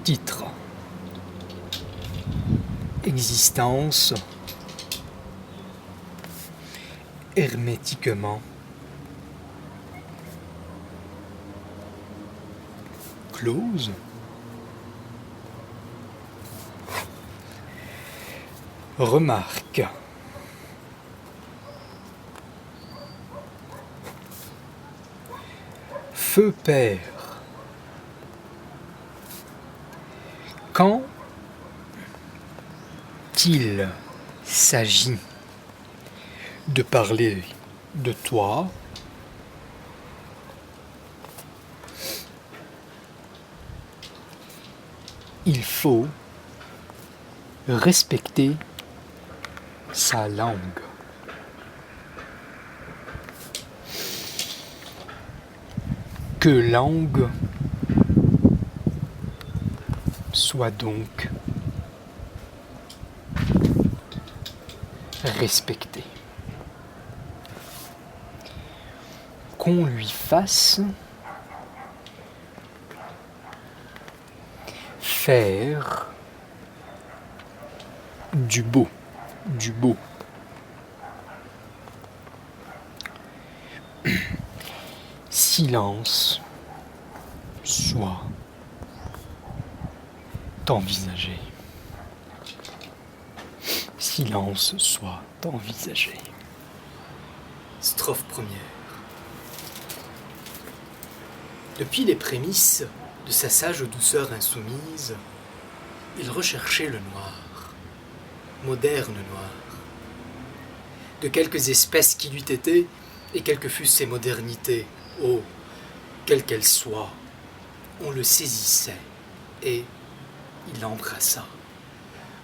Titre: Existence hermétiquement close. Remarque: Feu père, quand il s'agit de parler de toi, il faut respecter sa langue. Que langue soit donc respectée. Qu'on lui fasse faire du beau. Silence soit envisagé. Silence soit envisagé. Strophe première. Depuis les prémices de sa sage douceur insoumise, il recherchait le noir, moderne noir, de quelques espèces qu'il eût été et quelles que fussent ses modernités, oh, quelles qu'elles soient, on le saisissait et il l'embrassa.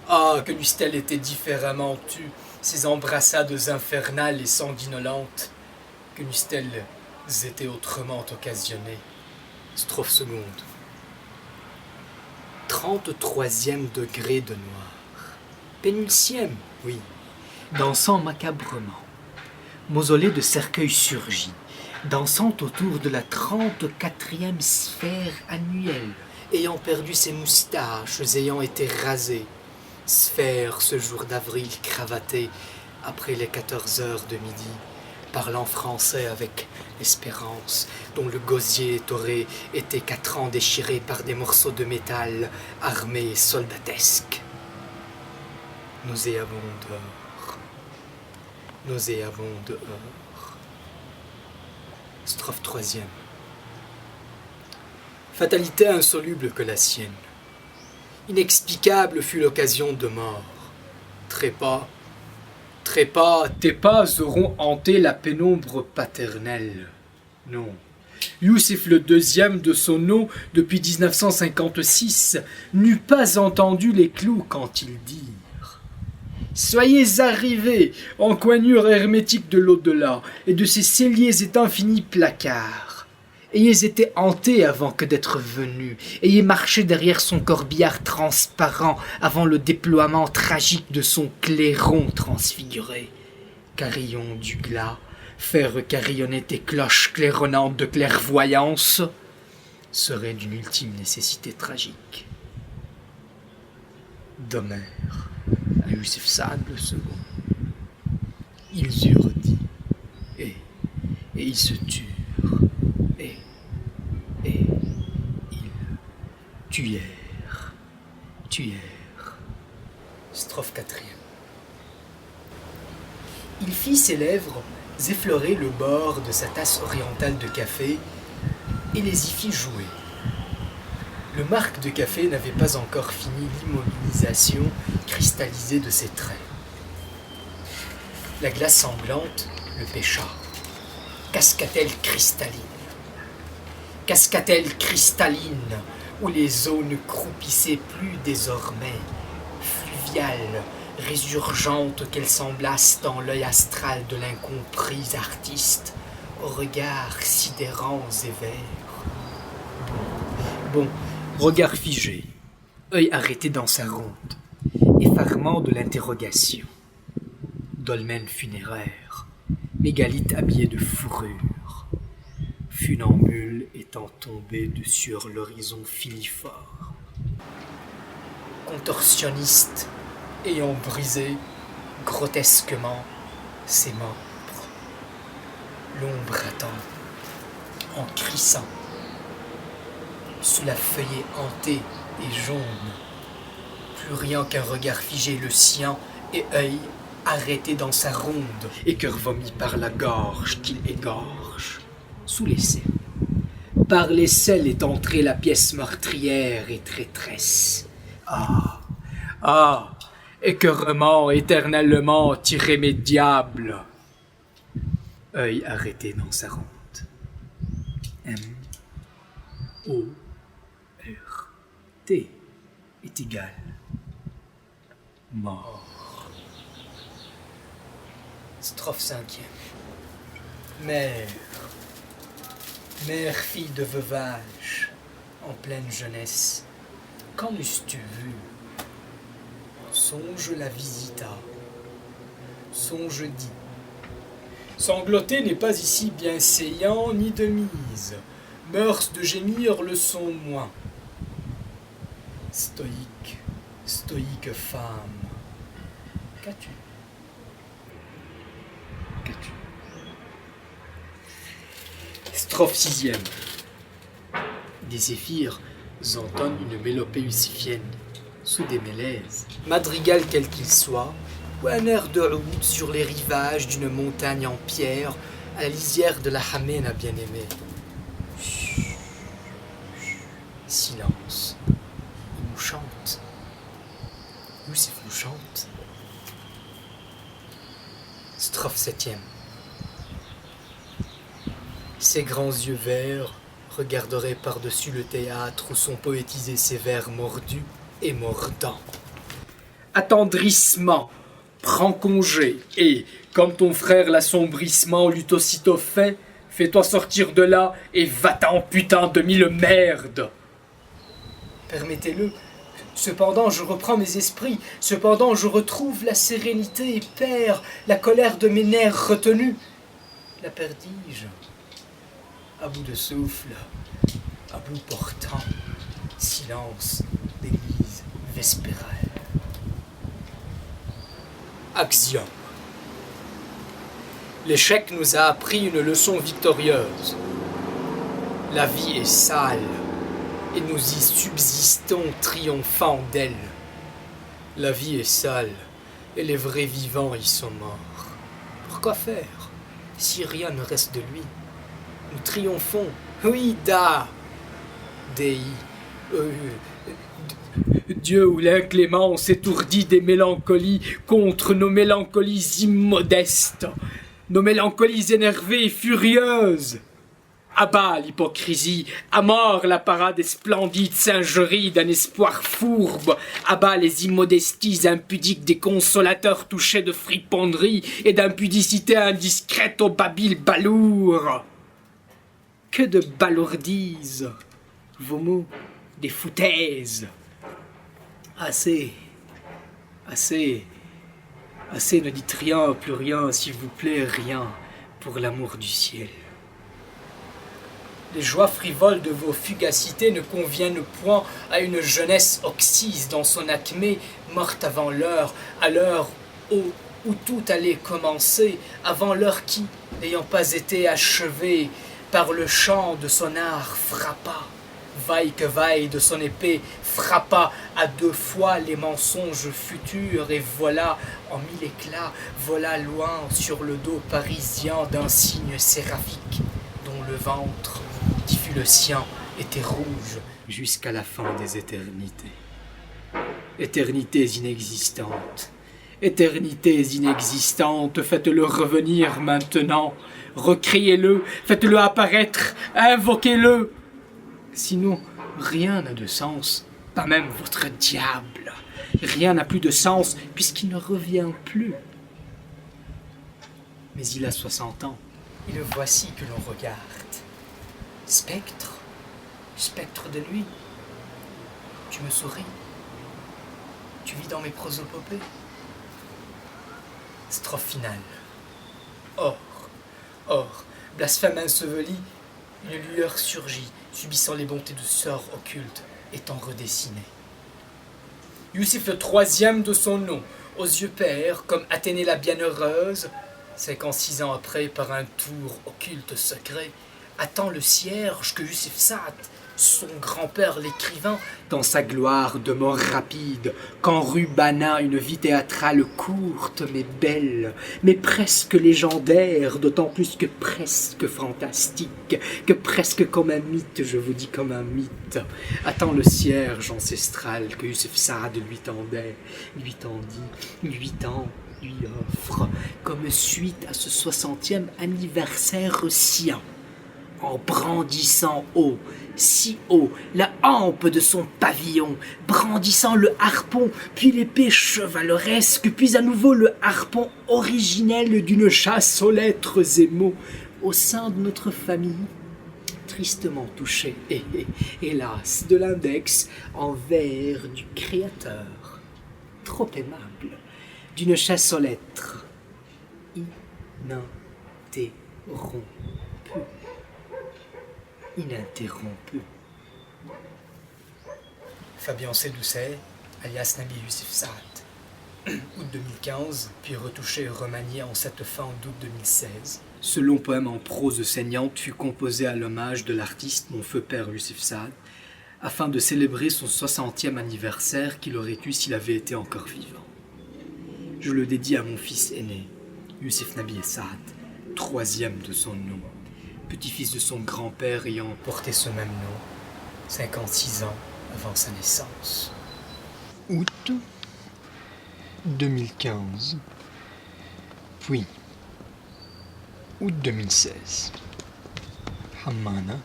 Ah, que n'eussent-elles été différemment tues, ces embrassades infernales et sanguinolentes, que n'eussent-elles été autrement occasionnées. Strophe seconde. 33e degré de noir. Pénultième, oui. Dansant macabrement. Mausolée de cercueil surgit, dansant autour de la 34e sphère annuelle, ayant perdu ses moustaches, ayant été rasée. Sphère, ce jour d'avril cravaté, après les 14 heures de midi, parlant français avec espérance, dont le gosier étoré était 4 ans déchiré par des morceaux de métal, armés et soldatesques. Nauséabond dehors. Nauséabond dehors. Strophe 3e. Fatalité insoluble que la sienne. Inexplicable fut l'occasion de mort. Trépas, tes pas auront hanté la pénombre paternelle. Non. Youssef le deuxième de son nom, depuis 1956, n'eût pas entendu les clous quand ils dirent: soyez arrivés, en coignure hermétique de l'au-delà, et de ces celliers et infinis placards. Ayez été hantés avant que d'être venus, ayez marché derrière son corbillard transparent avant le déploiement tragique de son clairon transfiguré. Carillon du glas, faire carillonner tes cloches claironnantes de clairvoyance serait d'une ultime nécessité tragique. D'Homère à Youssef Saad le second. Ils eurent dit, et ils se turent, et ils tuèrent. Strophe 4e. Il fit ses lèvres effleurer le bord de sa tasse orientale de café et les y fit jouer. Le marc de café n'avait pas encore fini l'immobilisation cristallisée de ses traits. La glace sanglante le pêcha. Cascatelle cristalline, où les eaux ne croupissaient plus désormais, fluviales, résurgentes qu'elles semblassent dans l'œil astral de l'incompris artiste, aux regards sidérants et verts. Bon, regard figé, œil arrêté dans sa ronde, effarement de l'interrogation. Dolmen funéraire, mégalithe habillé de fourrure, funambule étant tombé de sur l'horizon filiforme. contorsionniste, ayant brisé grotesquement ses membres. L'ombre attend, en crissant, sous la feuillée hantée et jaune. Plus rien qu'un regard figé, le sien, et œil arrêté dans sa ronde, et cœur vomi par la gorge qu'il égorge, sous les selles. Par les selles est entrée la pièce meurtrière et traîtresse. Ah, écœurement, éternellement irrémédiable. Œil arrêté dans sa ronde. M-O-R-T est égal. Mort. Strophe 5e. Mère, fille de veuvage, en pleine jeunesse, quand m'eusses-tu vu? Songe la visita, songe dit. Sangloter n'est pas ici bien saillant ni de mise, mœurs de gémir le sont moins. Stoïque, stoïque femme, qu'as-tu? Qu'as-tu? Strophe 6e. Des zéphyrs entonnent une mélopée usifienne, sous des mélèzes. Madrigal quel qu'il soit, ou un air de oud sur les rivages d'une montagne en pierre, à la lisière de la Hamena bien-aimée. Silence. Il nous chante. Youssef nous chante. Strophe 7e. Ses grands yeux verts regarderaient par-dessus le théâtre où sont poétisés ces vers mordus et mordants. Attendrissement, prends congé, et, comme ton frère l'assombrissement l'eût aussitôt fait, fais-toi sortir de là et va-t'en putain de mille merdes. Permettez-le, cependant je reprends mes esprits, cependant je retrouve la sérénité et perds la colère de mes nerfs retenus. La perdis-je? À bout de souffle, à bout portant, silence d'église vespérale. Axiome. L'échec nous a appris une leçon victorieuse. La vie est sale, et nous y subsistons triomphant d'elle. La vie est sale, et les vrais vivants y sont morts. Pourquoi faire, si rien ne reste de lui? Nous triomphons, oui, Dei, Dieu ou l'inclémence étourdit des mélancolies contre nos mélancolies immodestes, nos mélancolies énervées et furieuses. À bas l'hypocrisie, à mort la parade et splendide singerie d'un espoir fourbe, à bas les immodesties impudiques des consolateurs touchés de friponnerie et d'impudicité indiscrète au babil balourd. Que de balourdises, vos mots, des foutaises. Assez, ne dites rien, plus rien, s'il vous plaît, rien, pour l'amour du ciel. Les joies frivoles de vos fugacités ne conviennent point à une jeunesse oxyse dans son acmé, morte avant l'heure, à l'heure où tout allait commencer, avant l'heure qui, n'ayant pas été achevée, par le chant de son art frappa, vaille que vaille de son épée, frappa à deux fois les mensonges futurs, et voilà, en mille éclats, vola loin sur le dos parisien d'un cygne séraphique, dont le ventre, qui fut le sien, était rouge jusqu'à la fin des éternités. Éternités inexistantes, faites-le revenir maintenant, recriez-le, faites-le apparaître, invoquez-le. Sinon, rien n'a de sens, pas même votre diable. Rien n'a plus de sens, puisqu'il ne revient plus. Mais il a 60 ans, et le voici que l'on regarde. Spectre, spectre de nuit, tu me souris, tu vis dans mes prosopopées. Strophe finale. Or, blasphème enseveli, une lueur surgit, subissant les bontés du sort occulte, étant redessinée. Youssef le troisième de son nom, aux yeux pères, comme Athénée la bienheureuse, 56 ans après, par un tour occulte secret, attend le cierge que Youssef Saad, son grand-père l'écrivain, dans sa gloire de mort rapide, qu'enrubana une vie théâtrale courte mais belle, mais presque légendaire, d'autant plus que presque fantastique, que presque comme un mythe, je vous dis comme un mythe, attend le cierge ancestral que Youssef Saad lui tendait, lui tendit, 8 ans, lui offre, comme suite à ce 60e anniversaire sien, en brandissant haut, si haut, la hampe de son pavillon, brandissant le harpon, puis l'épée chevaleresque, puis à nouveau le harpon originel d'une chasse aux lettres et mots, au sein de notre famille, tristement touché, et hélas, de l'index en vers du créateur, trop aimable, d'une chasse aux lettres, ininterrompu. Fabien C. Doucet, alias Nabi Youssef Saad. Août 2015, puis retouché et remanié en cette fin d'août 2016. Ce long poème en prose saignante fut composé à l'hommage de l'artiste mon feu père Youssef Saad, afin de célébrer son 60e anniversaire qu'il aurait eu s'il avait été encore vivant. Je le dédie à mon fils aîné, Youssef Nabi Saad, troisième de son nom, petit-fils de son grand-père ayant porté ce même nom, 56 ans avant sa naissance. Août 2015. Puis, août 2016. Hammana.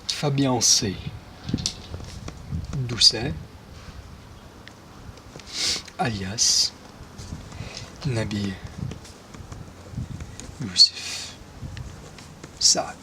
Fabien C. Doucet. Alias Nabi Youssef Saad.